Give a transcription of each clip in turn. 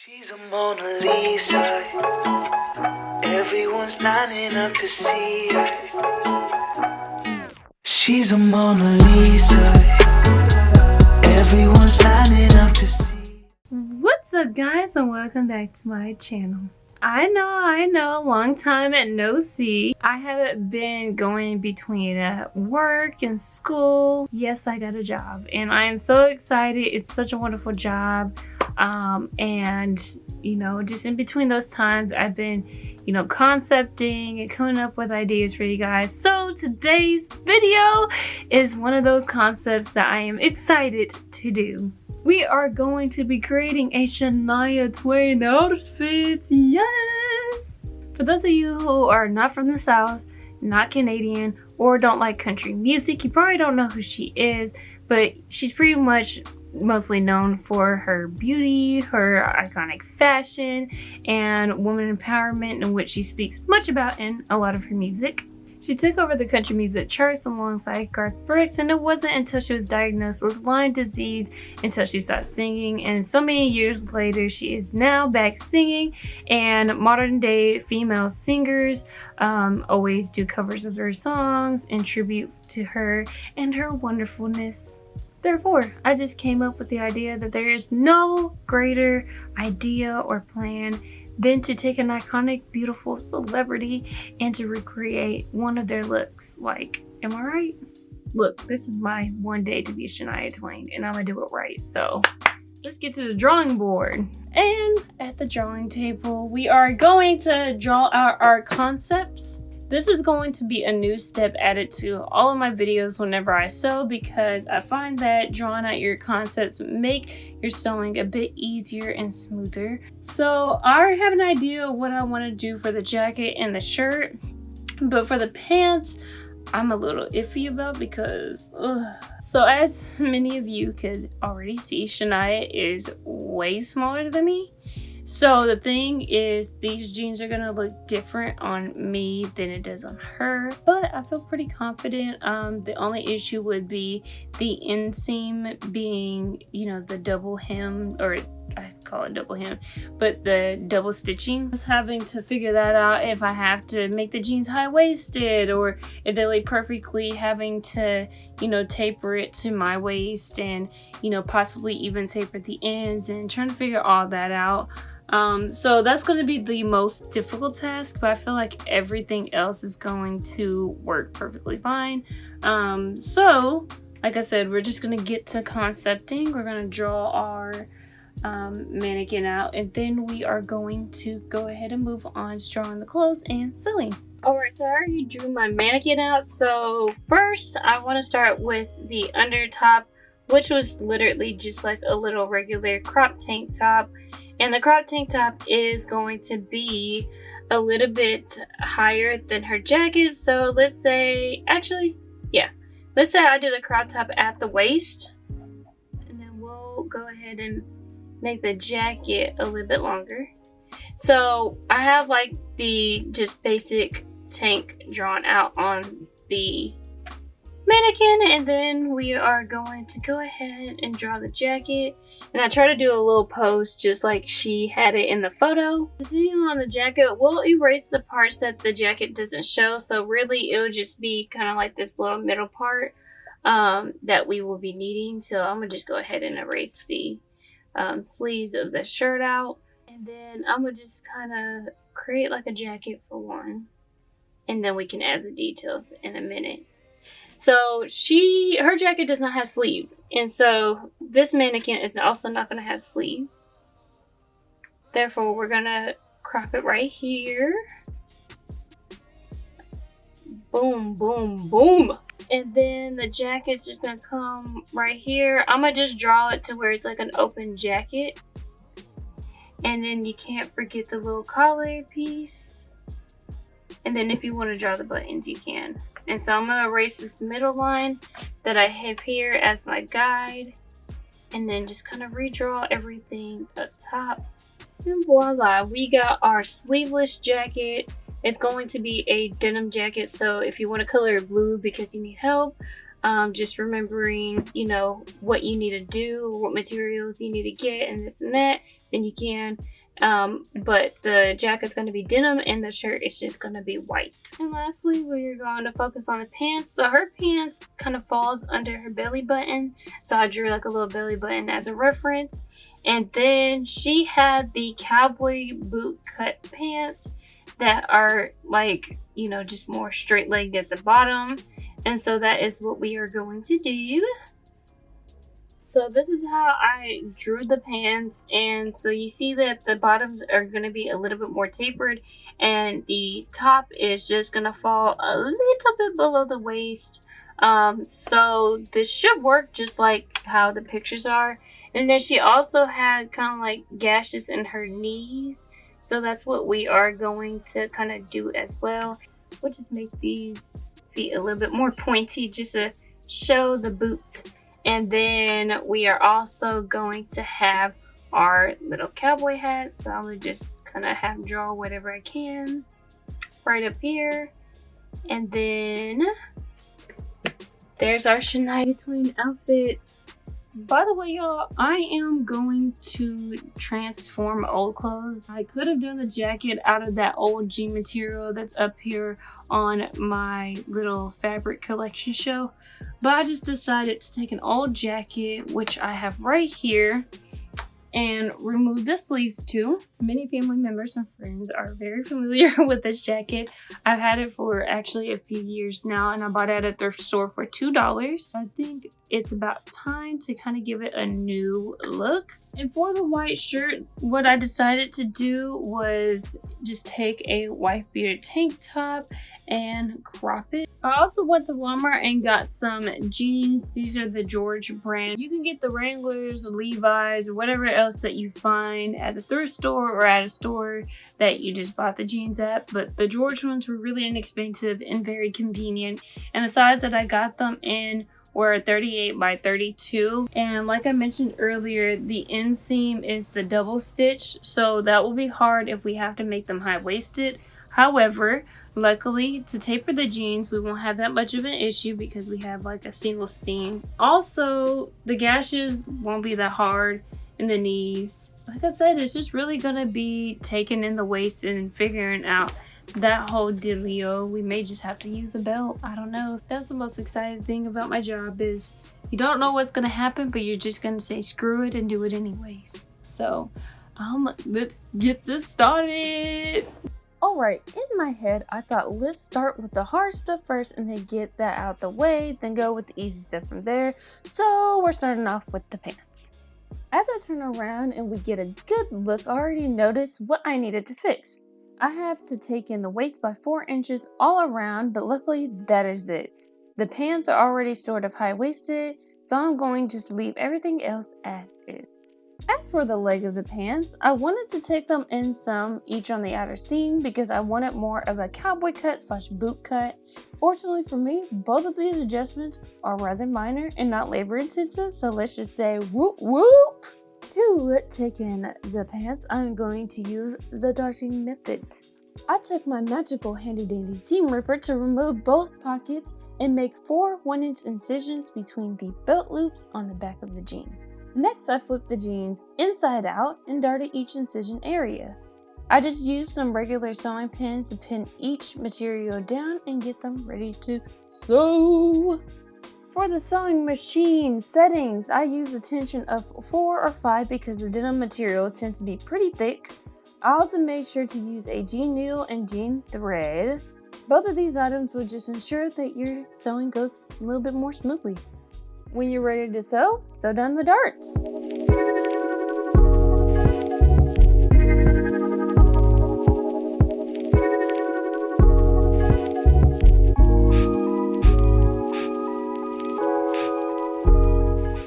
She's a Mona Lisa. Everyone's lining up to see her. She's a Mona Lisa. Everyone's lining up to see. What's up, guys, and welcome back to my channel. I know, long time at no see. I haven't been going between work and school. Yes, I got a job and I am so excited. It's such a wonderful job. And you know, just in between those times, I've been, you know, concepting and coming up with ideas for you guys. So today's video is one of those concepts that I am excited to do. We are going to be creating a SHANIA TWAIN outfit. Yes! For those of you who are not from the South, not Canadian, or don't like country music, you probably don't know who she is, but she's pretty much mostly known for her beauty, her iconic fashion, and woman empowerment, in which she speaks much about in a lot of her music. She took over the country music charts alongside Garth Brooks, and it wasn't until she was diagnosed with Lyme disease until she stopped singing, and so many years later she is now back singing, and modern day female singers always do covers of her songs in tribute to her and her wonderfulness. Therefore, I just came up with the idea that there is no greater idea or plan than to take an iconic, beautiful celebrity and to recreate one of their looks. Like, am I right? Look, this is my one day to be SHANIA TWAIN, and I'm gonna do it right. So let's get to the drawing board. And at the drawing table, we are going to draw out our concepts. This is going to be a new step added to all of my videos whenever I sew, because I find that drawing out your concepts make your sewing a bit easier and smoother. So I already have an idea of what I want to do for the jacket and the shirt, but for the pants, I'm a little iffy about because, So as many of you could already see, SHANIA is way smaller than me. So the thing is, these jeans are gonna look different on me than it does on her, but I feel pretty confident. The only issue would be the inseam being, you know, the double hem, or I call it double hem, but the double stitching. I was having to figure that out if I have to make the jeans high-waisted or if they lay perfectly, having to, you know, taper it to my waist and, you know, possibly even taper the ends, and trying to figure all that out. So that's going to be the most difficult task, but I feel like everything else is going to work perfectly fine. So like I said, we're just going to get to concepting. We're going to draw our mannequin out, and then we are going to go ahead and move on to drawing the clothes and sewing. Alright, so I already drew my mannequin out. So first I want to start with the under top, which was literally just like a little regular crop tank top. And the crop tank top is going to be a little bit higher than her jacket. So let's say, actually, yeah, let's say I do the crop top at the waist, and then we'll go ahead and make the jacket a little bit longer. So I have like the just basic tank drawn out on the mannequin, and then we are going to go ahead and draw the jacket. And I try to do a little pose just like she had it in the photo. Continuing on the jacket, we'll erase the parts that the jacket doesn't show, so really it'll just be kind of like this little middle part that we will be needing. So I'm gonna just go ahead and erase the sleeves of the shirt out, and then I'm gonna just kind of create like a jacket for one, and then we can add the details in a minute. So her jacket does not have sleeves, and so this mannequin is also not going to have sleeves. Therefore, we're going to crop it right here. Boom, boom, boom. And then the jacket's just going to come right here. I'm going to just draw it to where it's like an open jacket. And then you can't forget the little collar piece. And then if you want to draw the buttons, you can. And so I'm going to erase this middle line that I have here as my guide, and then just kind of redraw everything up top. And voila, we got our sleeveless jacket. It's going to be a denim jacket, so if you want to color it blue because you need help, just remembering, you know, what you need to do, what materials you need to get, and this and that, then you can. But the jacket's going to be denim and the shirt is just going to be white. And lastly, we're going to focus on the pants. So her pants kind of falls under her belly button, so I drew like a little belly button as a reference. And then she had the cowboy boot cut pants that are like, you know, just more straight legged at the bottom. And so that is what we are going to do. So this is how I drew the pants, and so you see that the bottoms are going to be a little bit more tapered and the top is just going to fall a little bit below the waist. So this should work just like how the pictures are. And then she also had kind of like gashes in her knees, so that's what we are going to kind of do as well. We'll just make these feet a little bit more pointy just to show the boot. And then we are also going to have our little cowboy hat. So I would just kind of draw whatever I can right up here. And then there's our SHANIA TWAIN outfits. By the way, y'all, I am going to transform old clothes. I could have done the jacket out of that old jean material that's up here on my little fabric collection show, but I just decided to take an old jacket, which I have right here, and remove the sleeves too. Many family members and friends are very familiar with this jacket. I've had it for actually a few years now, and I bought it at a thrift store for $2. I think it's about time to kind of give it a new look. And for the white shirt, what I decided to do was just take a white beaded tank top and crop it. I also went to Walmart and got some jeans. These are the George brand. You can get the Wranglers, Levi's, or whatever else that you find at the thrift store or at a store that you just bought the jeans at. But the George ones were really inexpensive and very convenient. And the size that I got them in were 38 by 32. And like I mentioned earlier, the inseam is the double stitch. So that will be hard if we have to make them high-waisted. However, luckily, to taper the jeans, we won't have that much of an issue because we have like a single seam. Also, the gashes won't be that hard in the knees. Like I said, it's just really gonna be taking in the waist and figuring out that whole dealio. We may just have to use a belt. I don't know. That's the most exciting thing about my job, is you don't know what's gonna happen, but you're just gonna say screw it and do it anyways. So, let's get this started. Alright, in my head, I thought let's start with the hard stuff first and then get that out the way, then go with the easy stuff from there. So we're starting off with the pants. As I turn around and we get a good look, I already noticed what I needed to fix. I have to take in the waist by 4 inches all around, but luckily that is it. The pants are already sort of high-waisted, so I'm going to just leave everything else as is. As for the leg of the pants, I wanted to take them in some each on the outer seam because I wanted more of a cowboy cut / boot cut. Fortunately for me, both of these adjustments are rather minor and not labor intensive, so let's just say whoop whoop. To take in the pants, I'm going to use the darting method. I took my magical handy dandy seam ripper to remove both pockets and make 4 1-inch incisions between the belt loops on the back of the jeans. Next, I flipped the jeans inside out and darted each incision area. I just used some regular sewing pins to pin each material down and get them ready to sew. For the sewing machine settings, I use a tension of 4 or 5 because the denim material tends to be pretty thick. I also made sure to use a jean needle and jean thread. Both of these items will just ensure that your sewing goes a little bit more smoothly. When you're ready to sew down the darts.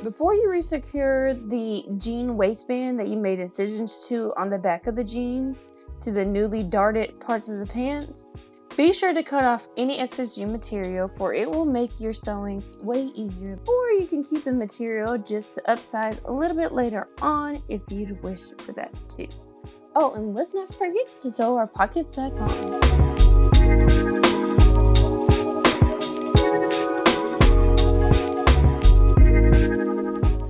Before you resecure the jean waistband that you made incisions to on the back of the jeans to the newly darted parts of the pants, be sure to cut off any excess jean material, for it will make your sewing way easier. Or you can keep the material just to upsize a little bit later on if you'd wish for that too. Oh, and let's not forget to sew our pockets back on.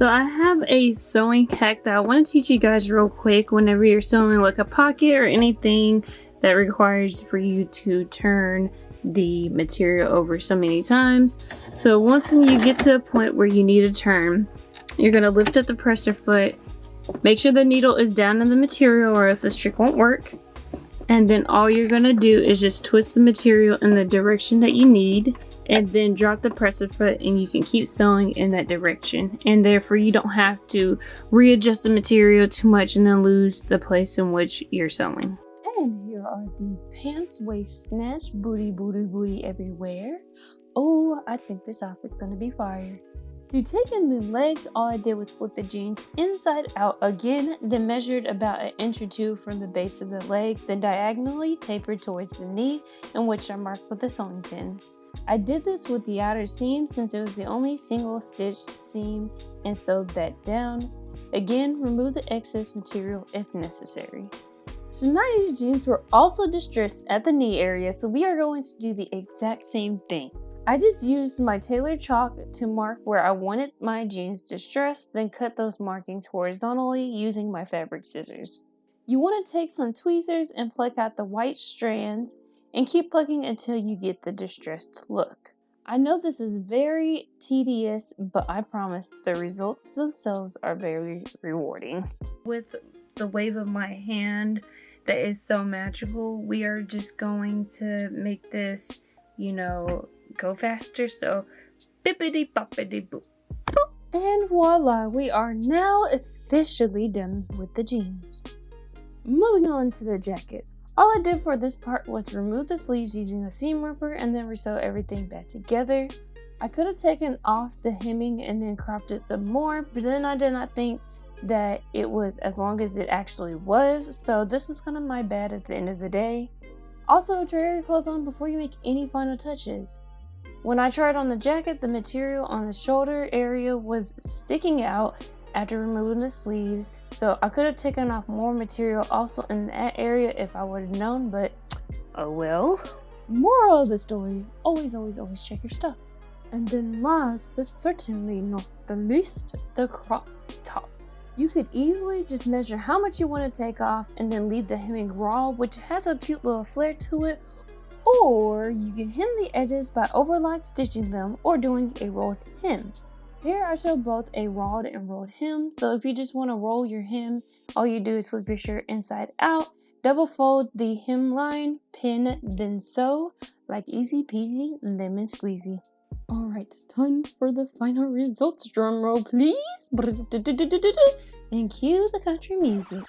So I have a sewing hack that I want to teach you guys real quick whenever you're sewing like a pocket or anything that requires for you to turn the material over so many times. So once you get to a point where you need to turn, you're going to lift up the presser foot, make sure the needle is down in the material or else this trick won't work. And then all you're going to do is just twist the material in the direction that you need, and then drop the presser foot, and you can keep sewing in that direction. And therefore you don't have to readjust the material too much and then lose the place in which you're sewing. And here are the pants, waist snatch, booty, booty, booty everywhere. Oh, I think this outfit's gonna be fire. To take in the legs, all I did was flip the jeans inside out again, then measured about 1 inch or 2 from the base of the leg, then diagonally tapered towards the knee, in which I marked with a sewing pin. I did this with the outer seam since it was the only single stitch seam, and sewed that down. Again, remove the excess material if necessary. Shania's jeans were also distressed at the knee area, so we are going to do the exact same thing. I just used my tailor chalk to mark where I wanted my jeans distressed, then cut those markings horizontally using my fabric scissors. You want to take some tweezers and pluck out the white strands and keep plucking until you get the distressed look. I know this is very tedious, but I promise the results themselves are very rewarding. With the wave of my hand that is so magical, we are just going to make this, you know, go faster. So bippity boppity boop. And voila, we are now officially done with the jeans. Moving on to the jacket. All I did for this part was remove the sleeves using a seam ripper and then resew everything back together. I could have taken off the hemming and then cropped it some more, but then I did not think that it was as long as it actually was, so this is kind of my bad at the end of the day. Also, try your clothes on before you make any final touches. When I tried on the jacket, the material on the shoulder area was sticking out after removing the sleeves, so I could have taken off more material also in that area if I would have known, but oh well. Moral of the story, always check your stuff. And then last but certainly not the least, the crop top. You could easily just measure how much you want to take off and then leave the hemming raw, which has a cute little flare to it, or you can hem the edges by overlock stitching them or doing a rolled hem. Here I show both a rolled and rolled hem, so if you just want to roll your hem, all you do is flip your shirt inside out, double fold the hem pin, then sew like easy peasy lemon squeezy. Alright, time for the final results. Drum roll please, and cue the country music.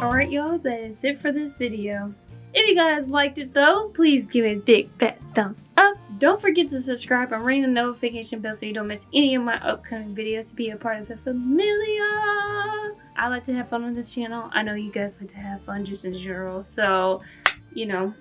Alright y'all, that is it for this video. If you guys liked it though, please give it a big fat thumbs up. Don't forget to subscribe and ring the notification bell so you don't miss any of my upcoming videos to be a part of the familia. I like to have fun on this channel. I know you guys like to have fun just in general. So, you know,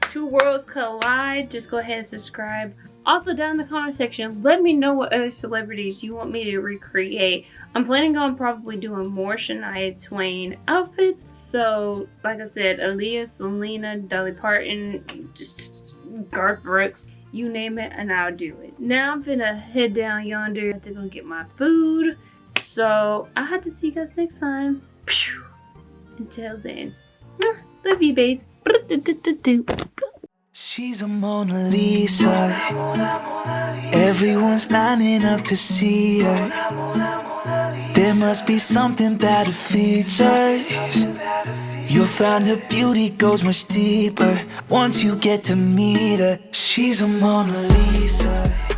two worlds collide. Just go ahead and subscribe. Also down in the comment section, let me know what other celebrities you want me to recreate. I'm planning on probably doing more Shania Twain outfits. So, like I said, Aaliyah, Selena, Dolly Parton, just Garth Brooks, you name it and I'll do it. Now I'm gonna head down yonder to go get my food. So, I'll have to see you guys next time. Until then, love you, babes. She's a Mona Lisa. Everyone's lining up to see her. There must be something about her features. You'll find her beauty goes much deeper once you get to meet her. She's a Mona Lisa.